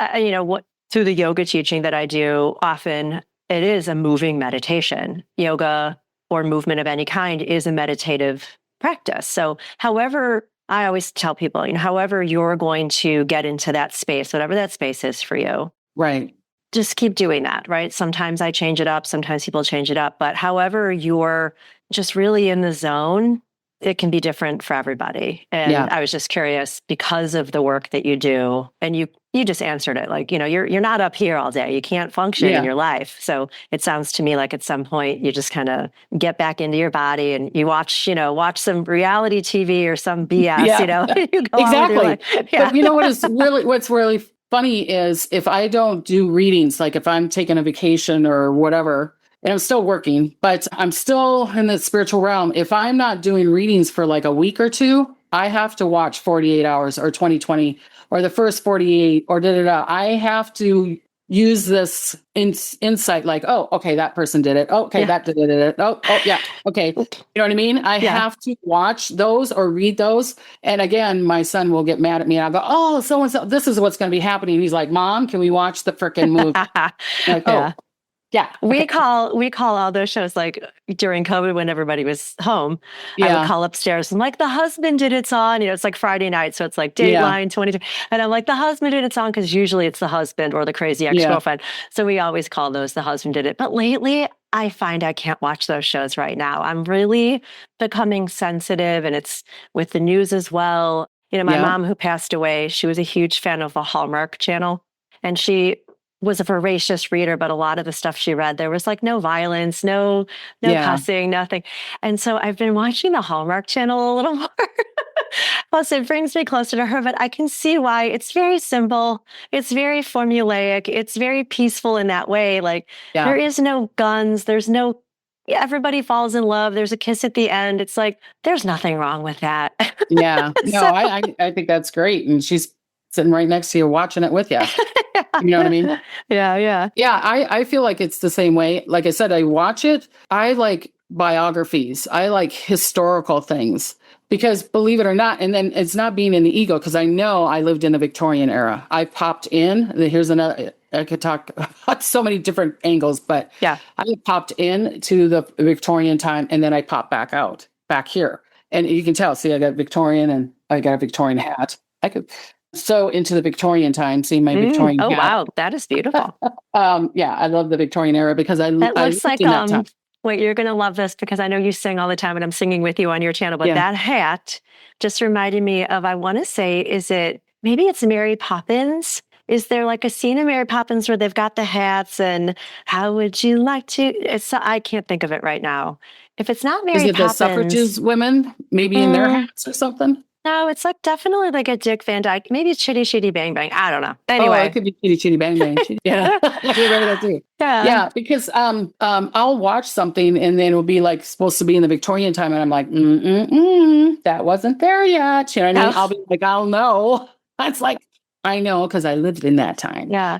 A: Through the yoga teaching that I do, often it is a moving meditation. Yoga or movement of any kind is a meditative practice. So however, I always tell people, however you're going to get into that space, whatever that space is for you.
B: Right.
A: Just keep doing that, right? Sometimes I change it up. Sometimes people change it up. But however you're just really in the zone, it can be different for everybody. And I was just curious, because of the work that you do, and you just answered it, like, you're not up here all day. You can't function in your life. So it sounds to me like at some point you just kind of get back into your body and you watch some reality TV or some BS, you go
B: exactly.
A: But
B: what's really funny is if I don't do readings, like if I'm taking a vacation or whatever, and I'm still working, but I'm still in the spiritual realm. If I'm not doing readings for like a week or two, I have to watch 48 hours or 2020 or the first 48 or da da da. I have to use this insight, like, oh, okay, that person did it. Oh, okay, that did it. Oh, yeah, okay. You know what I mean? I have to watch those or read those. And again, my son will get mad at me. And I'll go, oh, so-and-so, this is what's going to be happening. He's like, Mom, can we watch the frickin' movie? Like, oh, yeah.
A: We call all those shows, like during COVID when everybody was home, I would call upstairs. I'm like, the husband did it on, it's like Friday night. So it's like Dateline 22. And I'm like, the husband did it on, because usually it's the husband or the crazy ex-girlfriend. So we always call those the husband did it. But lately I find I can't watch those shows right now. I'm really becoming sensitive, and it's with the news as well. My mom, who passed away, she was a huge fan of the Hallmark Channel, and she was a voracious reader, but a lot of the stuff she read, there was like no violence, no cussing, nothing. And so I've been watching the Hallmark Channel a little more. Plus, it brings me closer to her, but I can see why. It's very simple. It's very formulaic. It's very peaceful in that way. Like there is no guns. There's no, everybody falls in love. There's a kiss at the end. It's like, there's nothing wrong with that.
B: Yeah. No, I think that's great. And she's sitting right next to you watching it with you. You know what I mean?
A: Yeah.
B: I feel like it's the same way. Like I said, I watch it. I like biographies. I like historical things, because believe it or not, and then it's not being in the ego, because I know I lived in the Victorian era. I popped in. Here's another, I could talk about so many different angles, but I popped in to the Victorian time, and then I popped back out, back here. And you can tell, see, I got Victorian and I got a Victorian hat. I could... So into the Victorian time, see my Victorian hat.
A: Oh, wow. That is beautiful.
B: I love the Victorian era, because that
A: looks like, wait, you're going to love this, because I know you sing all the time and I'm singing with you on your channel, but that hat just reminded me of, I want to say, maybe it's Mary Poppins? Is there like a scene in Mary Poppins where they've got the hats and how would you like to, I can't think of it right now. If it's not Mary Poppins. Is it the
B: suffrages women, maybe in their hats or something?
A: No, it's like definitely like a Dick Van Dyke. Maybe it's Chitty Chitty Bang Bang. I don't know. Anyway,
B: it could be Chitty Chitty Bang Bang. Yeah, that too. Yeah, because I'll watch something and then it'll be like supposed to be in the Victorian time, and I'm like, that wasn't there yet. You know what I mean? I'll be like, I'll know. It's like, I know, because I lived in that time.
A: Yeah.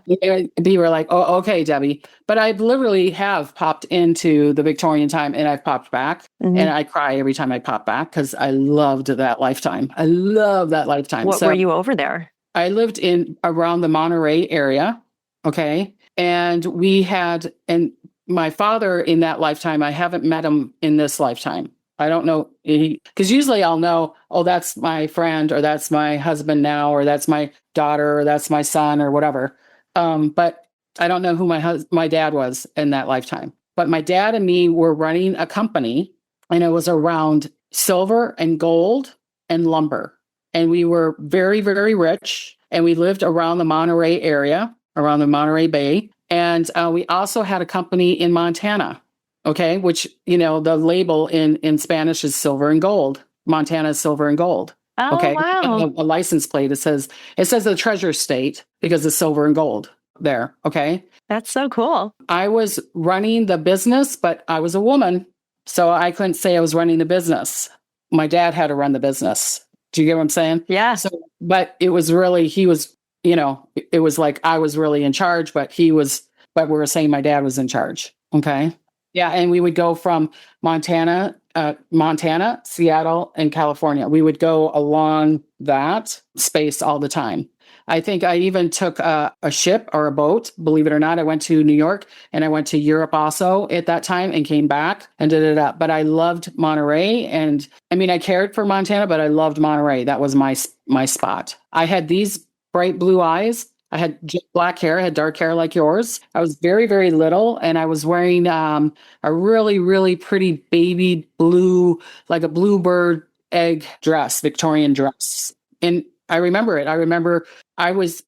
B: They were like, oh, okay, Debbie. But I literally have popped into the Victorian time, and I've popped back. And I cry every time I pop back, because I loved that lifetime. I love that lifetime.
A: What were you over there?
B: I lived in around the Monterey area. Okay. And and my father in that lifetime, I haven't met him in this lifetime. I don't know. Because usually I'll know, oh, that's my friend, or that's my husband now, or that's my daughter, or that's my son, or whatever. But I don't know who my dad was in that lifetime. But my dad and me were running a company, and it was around silver and gold and lumber. And we were very, very rich. And we lived around the Monterey area, around the Monterey Bay. And we also had a company in Montana, okay, which, the label in Spanish is silver and gold. Montana is silver and gold.
A: Oh,
B: okay.
A: wow.
B: A license plate. It says the treasure state because it's silver and gold there. Okay.
A: That's so cool.
B: I was running the business, but I was a woman. So I couldn't say I was running the business. My dad had to run the business. Do you get what I'm saying?
A: Yeah.
B: So, but it was really, he was, it was like I was really in charge, but we were saying my dad was in charge. Okay. Yeah. And we would go from Montana, Seattle, and California. We would go along that space all the time. I think I even took a ship or a boat, believe it or not. I went to New York and I went to Europe also at that time and came back and did it up. But I loved Monterey. And I mean, I cared for Montana, but I loved Monterey. That was my spot. I had these bright blue eyes. I had jet black hair. I had dark hair like yours. I was very, very little. And I was wearing a really, really pretty baby blue, like a bluebird egg dress, Victorian dress. And I remember it. I remember I was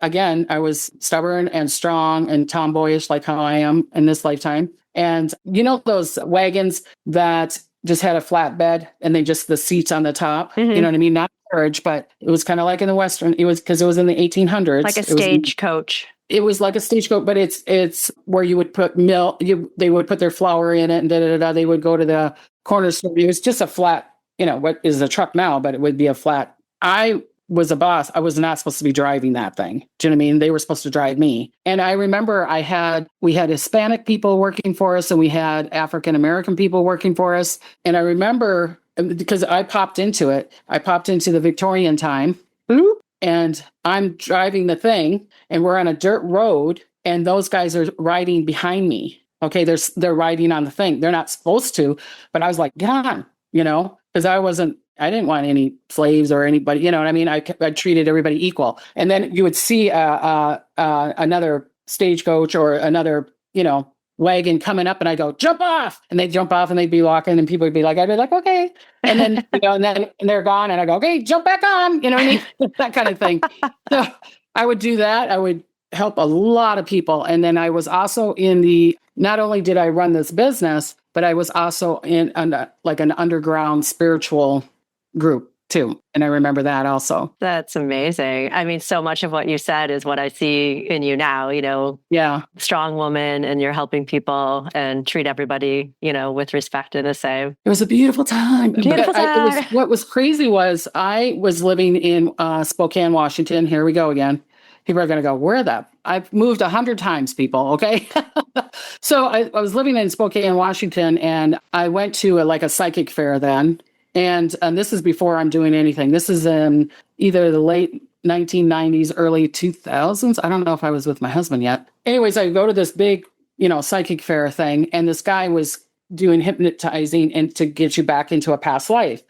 B: stubborn and strong and tomboyish, like how I am in this lifetime. And those wagons that just had a flatbed and the seats on the top,
A: Mm-hmm.
B: You know what I mean? Not carriage, but it was kind of like in the Western, it was because it was in the 1800s.
A: Like a stagecoach.
B: It was like a stagecoach, but it's where you would put milk, they would put their flour in it and They would go to the corner store. It was just a flat, what is a truck now, but it would be a flat. I was a boss. I was not supposed to be driving that thing. Do you know what I mean? They were supposed to drive me. And I remember we had Hispanic people working for us and we had African American people working for us. And I remember because I popped into the Victorian time, and I'm driving the thing and we're on a dirt road and those guys are riding behind me. Okay. They're riding on the thing. They're not supposed to, but I was like, get on, because I didn't want any slaves or anybody, you know what I mean? I treated everybody equal. And then you would see another stagecoach or another, wagon coming up and I go, jump off. And they'd jump off and they'd be walking and people would be like, I'd be like, okay. And then, and they're gone and I go, okay, jump back on. You know what I mean? That kind of thing. So I would do that. I would help a lot of people. And then I was also not only did I run this business, but I was also in like an underground spiritual group too. And I remember that also.
A: That's amazing. I mean, so much of what you said is what I see in you now,
B: Yeah.
A: Strong woman, and you're helping people and treat everybody, with respect and the same.
B: It was a beautiful time. What was crazy was I was living in Spokane, Washington. Here we go again. People are going to go, I've moved 100 times, people. Okay. So I was living in Spokane, Washington, and I went to a psychic fair then. And this is before I'm doing anything. This is in either the late 1990s, early 2000s. I don't know if I was with my husband yet. Anyways, I go to this big, psychic fair thing. And this guy was doing hypnotizing and to get you back into a past life.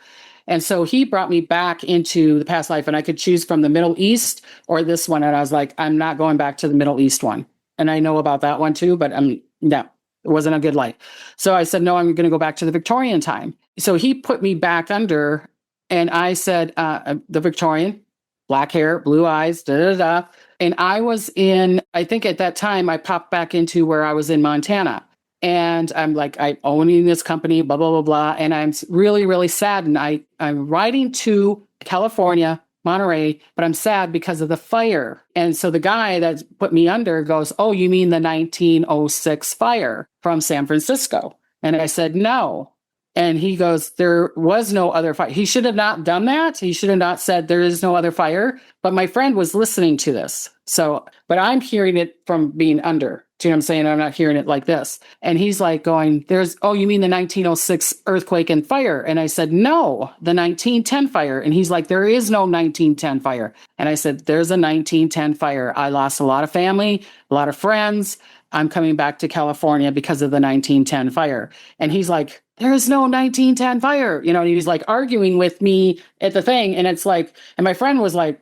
B: And so he brought me back into the past life and I could choose from the Middle East or this one. And I was like, I'm not going back to the Middle East one. And I know about that one too, but no. It wasn't a good life. So I said, no, I'm going to go back to the Victorian time. So he put me back under, and I said, the Victorian, black hair, blue eyes, da, da, da. And I was I think at that time, I popped back into where I was in Montana. And I'm like, I'm owning this company, blah, blah, blah, blah. And I'm really, really sad. And I'm riding to California, Monterey, but I'm sad because of the fire. And so the guy that put me under goes, oh, you mean the 1906 fire from San Francisco? And I said, no. And he goes, there was no other fire. He should have not done that. He should have not said there is no other fire. But my friend was listening to this. So, but I'm hearing it from being under Do you know what I'm saying? I'm not hearing it like this. And he's like going, you mean the 1906 earthquake and fire? And I said, no, the 1910 fire. And he's like, there is no 1910 fire. And I said, there's a 1910 fire. I lost a lot of family, a lot of friends. I'm coming back to California because of the 1910 fire. And he's like, there is no 1910 fire. And he was like arguing with me at the thing. And it's like, and my friend was like,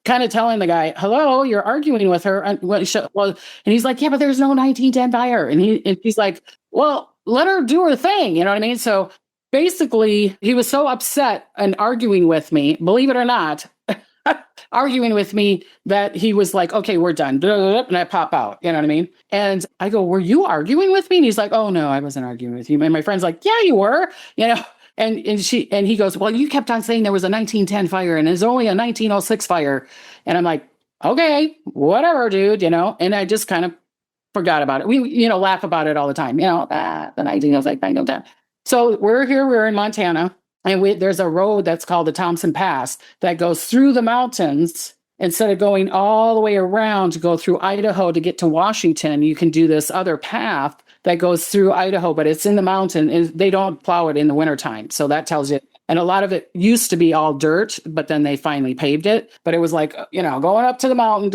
B: kind of telling the guy, hello, you're arguing with her. And he's like, yeah, but there's no 1910 fire. And he's like, well, let her do her thing. You know what I mean? So basically, he was so upset and arguing with me, believe it or not, arguing with me that he was like, okay, we're done. And I pop out. You know what I mean? And I go, were you arguing with me? And he's like, oh, no, I wasn't arguing with you. And my friend's like, yeah, you were, And he goes, well, you kept on saying there was a 1910 fire and there's only a 1906 fire. And I'm like, okay, whatever, dude, and I just kind of forgot about it. We, laugh about it all the time, the 1906, 1910. So we're in Montana, and there's a road that's called the Thompson Pass that goes through the mountains. Instead of going all the way around to go through Idaho to get to Washington, you can do this other path that goes through Idaho, but it's in the mountain, and they don't plow it in the wintertime. So that tells you. And a lot of it used to be all dirt, but then they finally paved it. But it was like, going up to the mountain,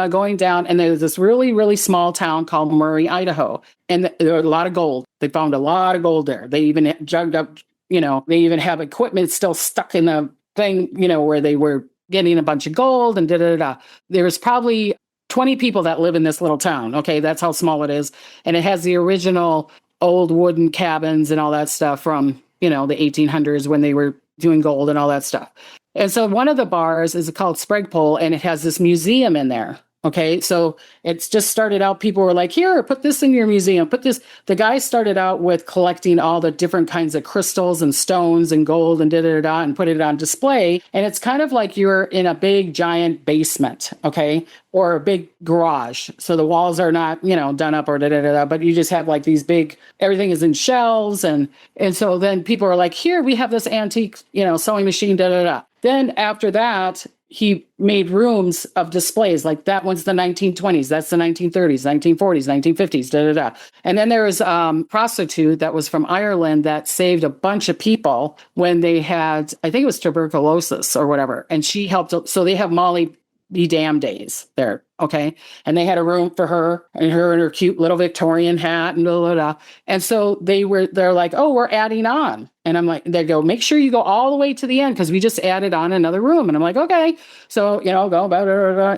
B: going down. And there's this really, really small town called Murray, Idaho. And there was a lot of gold. They found a lot of gold there. They even jugged up, they even have equipment still stuck in the thing, where they were getting a bunch of gold and There was probably 20 people that live in this little town. Okay, that's how small it is. And it has the original old wooden cabins and all that stuff from, the 1800s when they were doing gold and all that stuff. And so one of the bars is called Spraguepole, and it has this museum in there. Okay, so it's just started out, people were like, here, put this in your museum, put this. The guy started out with collecting all the different kinds of crystals and stones and gold and and put it on display. And it's kind of like you're in a big, giant basement, okay, or a big garage. So the walls are not, done up or but you just have like these big, everything is in shelves. And so then people are like, here, we have this antique, sewing machine, Then after that, he made rooms of displays, like that one's the 1920s, that's the 1930s, 1940s, 1950s, And then there was a prostitute that was from Ireland that saved a bunch of people when they had, I think it was tuberculosis or whatever. And she helped, so they have Molly be damn days there, okay? And they had a room for her and her cute little Victorian hat and And so they're like, oh, we're adding on. And I'm like, they go, make sure you go all the way to the end because we just added on another room. And I'm like, okay. So, go,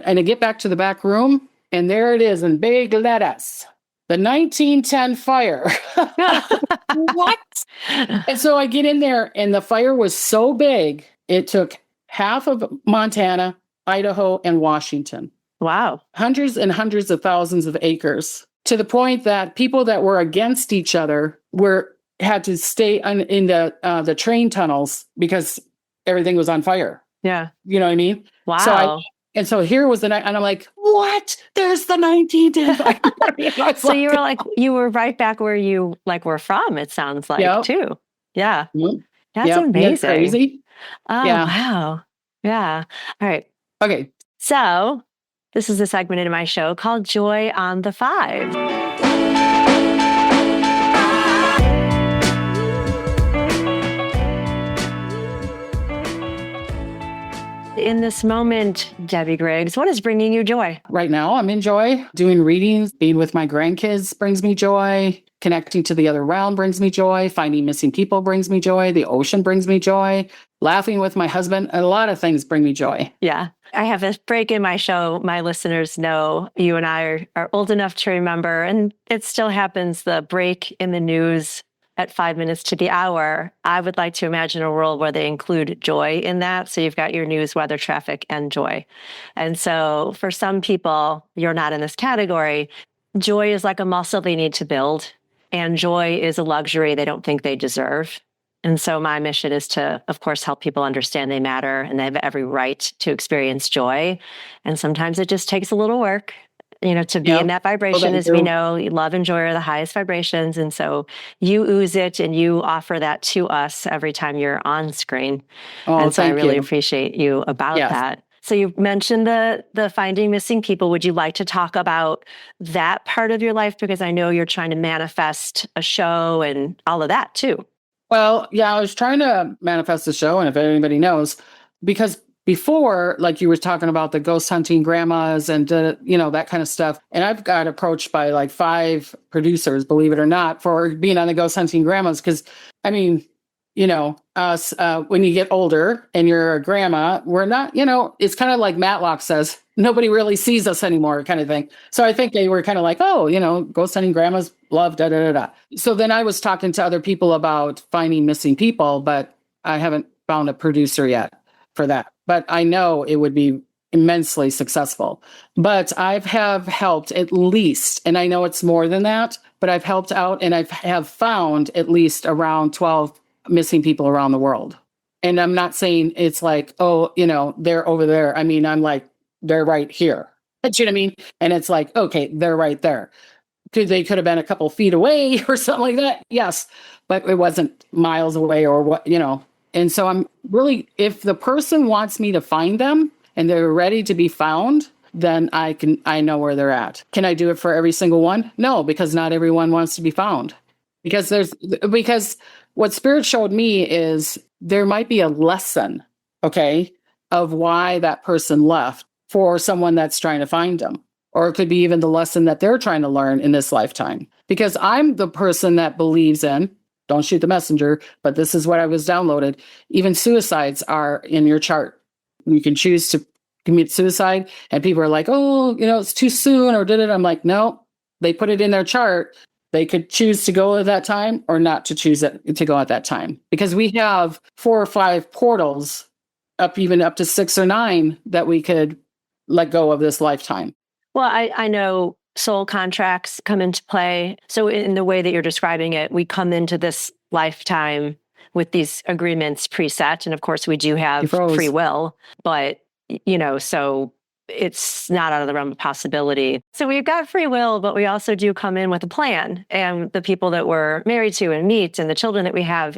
B: and I get back to the back room, and there it is in big letters. The 1910 fire. What? And so I get in there, and the fire was so big, it took half of Montana, Idaho, and Washington.
A: Wow.
B: Hundreds and hundreds of thousands of acres, to the point that people that were against each other had to stay in the train tunnels because everything was on fire.
A: Yeah.
B: You know what I mean?
A: Wow.
B: So here was the night, and I'm like, what? There's the 1910.
A: So you were like, you were right back where you were from, it sounds like, too. Yeah.
B: Mm-hmm.
A: That's amazing.
B: That's crazy.
A: Oh, yeah. Wow. Yeah. All right.
B: Okay.
A: So this is a segment in my show called Joy on the Five. In this moment, Debbie Griggs, what is bringing you joy?
B: Right now, I'm in joy. Doing readings, being with my grandkids brings me joy. Connecting to the other realm brings me joy. Finding missing people brings me joy. The ocean brings me joy. Laughing with my husband. A lot of things bring me joy.
A: Yeah. I have a break in my show. My listeners know you and I are old enough to remember, and it still happens, the break in the news at 5 minutes to the hour. I would like to imagine a world where they include joy in that. So you've got your news, weather, traffic, and joy. And so for some people, you're not in this category. Joy is like a muscle they need to build, and joy is a luxury they don't think they deserve. And so my mission is to, of course, help people understand they matter and they have every right to experience joy. And sometimes it just takes a little work, to be in that vibration. As we know, love and joy are the highest vibrations. And so you ooze it and you offer that to us every time you're on screen.
B: Oh,
A: and so I really appreciate you about that. So you mentioned the finding missing people. Would you like to talk about that part of your life? Because I know you're trying to manifest a show and all of that too.
B: Well, yeah, I was trying to manifest the show, and if anybody knows, because before, like you were talking about the ghost hunting grandmas and that kind of stuff, and I've got approached by like 5 producers, believe it or not, for being on the ghost hunting grandmas. Because I mean, us when you get older and you're a grandma, we're not, it's kind of like Matlock says, nobody really sees us anymore, kind of thing. So I think they were kind of like, oh, ghost hunting grandmas, love, da da da da. So then I was talking to other people about finding missing people, but I haven't found a producer yet for that. But I know it would be immensely successful. But have helped at least, and I know it's more than that, but I've helped out and have found at least around 12 missing people around the world. And I'm not saying it's like, oh, they're over there. I mean, I'm like, they're right here. But you know what I mean? And it's like, okay, they're right there. They could have been a couple feet away or something like that. Yes. But it wasn't miles away or what. And so I'm really, if the person wants me to find them and they're ready to be found, then I know where they're at. Can I do it for every single one? No, because not everyone wants to be found. Because what Spirit showed me is there might be a lesson, okay, of why that person left for someone that's trying to find them. Or it could be even the lesson that they're trying to learn in this lifetime. Because I'm the person that believes in, don't shoot the messenger, but this is what I was downloaded. Even suicides are in your chart. You can choose to commit suicide, and people are like, oh, it's too soon, or did it? I'm like, no, they put it in their chart. They could choose to go at that time or not to choose to go at that time. Because we have 4 or 5 portals, even up to 6 or 9, that we could let go of this lifetime.
A: Well, I know soul contracts come into play. So in the way that you're describing it, we come into this lifetime with these agreements preset. And of course, we do have free will, but, so it's not out of the realm of possibility. So we've got free will, but we also do come in with a plan. And the people that we're married to and meet and the children that we have,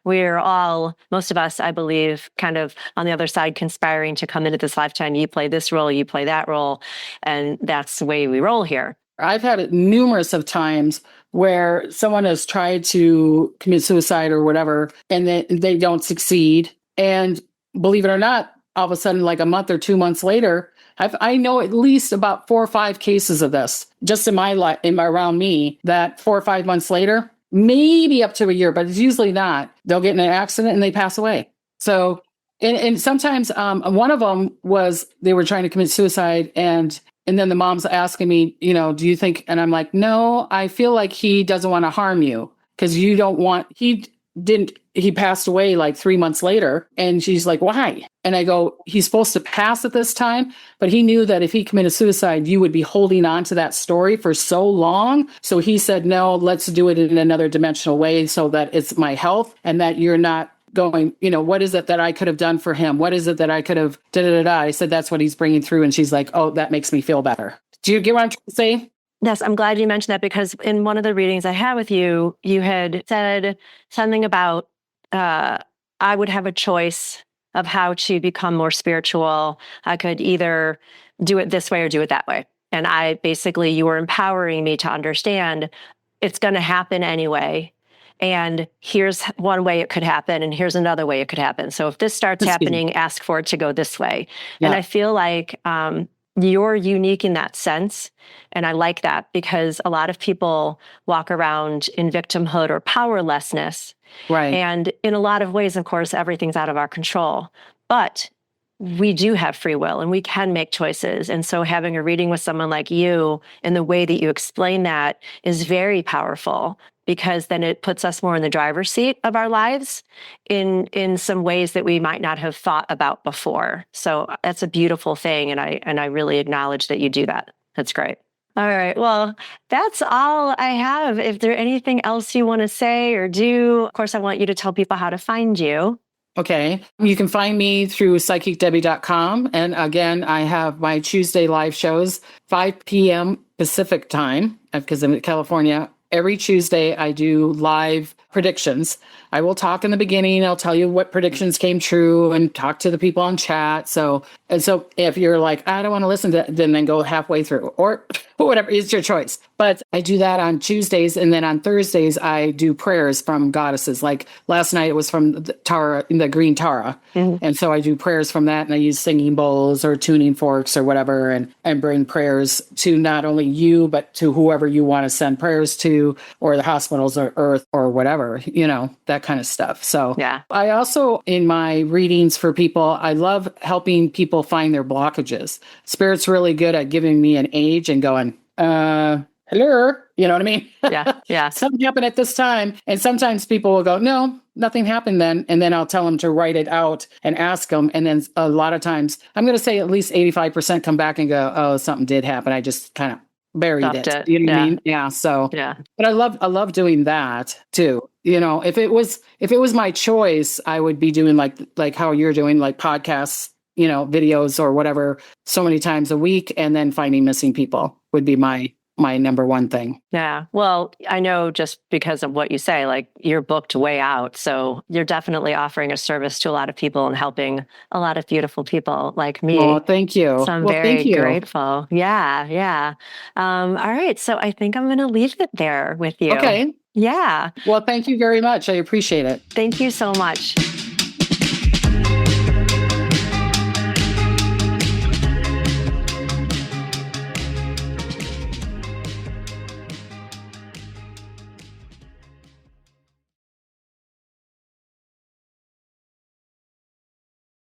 A: we're all, most of us, I believe, kind of on the other side conspiring to come into this lifetime. You play this role, you play that role. And that's the way we roll here.
B: I've had it numerous of times where someone has tried to commit suicide or whatever, and they don't succeed. And believe it or not, all of a sudden, like a month or 2 months later, I know at least about 4 or 5 cases of this just in my life, around me, that 4 or 5 months later, maybe up to a year, but it's usually not. They'll get in an accident and they pass away. So, and sometimes one of them was they were trying to commit suicide, and then the mom's asking me, do you think? And I'm like, no, I feel like he doesn't want to harm you because you don't want. He passed away like 3 months later. And she's like, why? And I go, he's supposed to pass at this time, but he knew that if he committed suicide, you would be holding on to that story for so long. So he said, no, let's do it in another dimensional way so that it's my health and that you're not going, what is it that I could have done for him? What is it that I could have, da-da-da-da. I said, that's what he's bringing through. And she's like, oh, that makes me feel better. Do you get what I'm trying to say?
A: Yes, I'm glad you mentioned that, because in one of the readings I had with you, you had said something about I would have a choice of how to become more spiritual. I could either do it this way or do it that way. And you were empowering me to understand it's going to happen anyway. And here's one way it could happen, and here's another way it could happen. So if this starts happening, ask for it to go this way. Yeah. And I feel like you're unique in that sense. And I like that, because a lot of people walk around in victimhood or powerlessness.
B: Right.
A: And in a lot of ways, of course, everything's out of our control. But we do have free will and we can make choices. And so having a reading with someone like you and the way that you explain that is very powerful, because then it puts us more in the driver's seat of our lives in some ways that we might not have thought about before. So that's a beautiful thing. And I really acknowledge that you do that. That's great. All right. Well, that's all I have. If there's anything else you want to say or do, of course, I want you to tell people how to find you.
B: Okay. You can find me through psychicdebbie.com. And again, I have my Tuesday live shows, 5 p.m. Pacific time, because I'm in California. Every Tuesday, I do live predictions. I will talk in the beginning. I'll tell you what predictions came true and talk to the people on chat. So if you're like, I don't want to listen to it, then go halfway through or whatever, it's your choice. But I do that on Tuesdays. And then on Thursdays, I do prayers from goddesses. Like last night, it was from the Tara, the green Tara. Mm-hmm. And so I do prayers from that. And I use singing bowls or tuning forks or whatever, and bring prayers to not only you, but to whoever you want to send prayers to, or the hospitals or earth or whatever, that kind of stuff. So yeah. I also, in my readings for people, I love helping people find their blockages. Spirit's really good at giving me an age and going, hello, you know what I mean?
A: Yeah, yeah.
B: Something happened at this time. And sometimes people will go, no, nothing happened then. And then I'll tell them to write it out and ask them. And then a lot of times, I'm going to say at least 85% come back and go, oh, something did happen. I just kind of buried it. You know what I mean? Yeah. So, yeah. But I love doing that too. If it was my choice, I would be doing like how you're doing, like podcasts, videos or whatever, so many times a week. And then finding missing people would be my number one thing.
A: Yeah. Well, I know just because of what you say, like you're booked way out. So you're definitely offering a service to a lot of people and helping a lot of beautiful people like me.
B: Oh, thank you.
A: So I'm very grateful. Yeah. Yeah. All right. So I think I'm going to leave it there with you.
B: Okay.
A: Yeah.
B: Well, thank you very much. I appreciate it.
A: Thank you so much.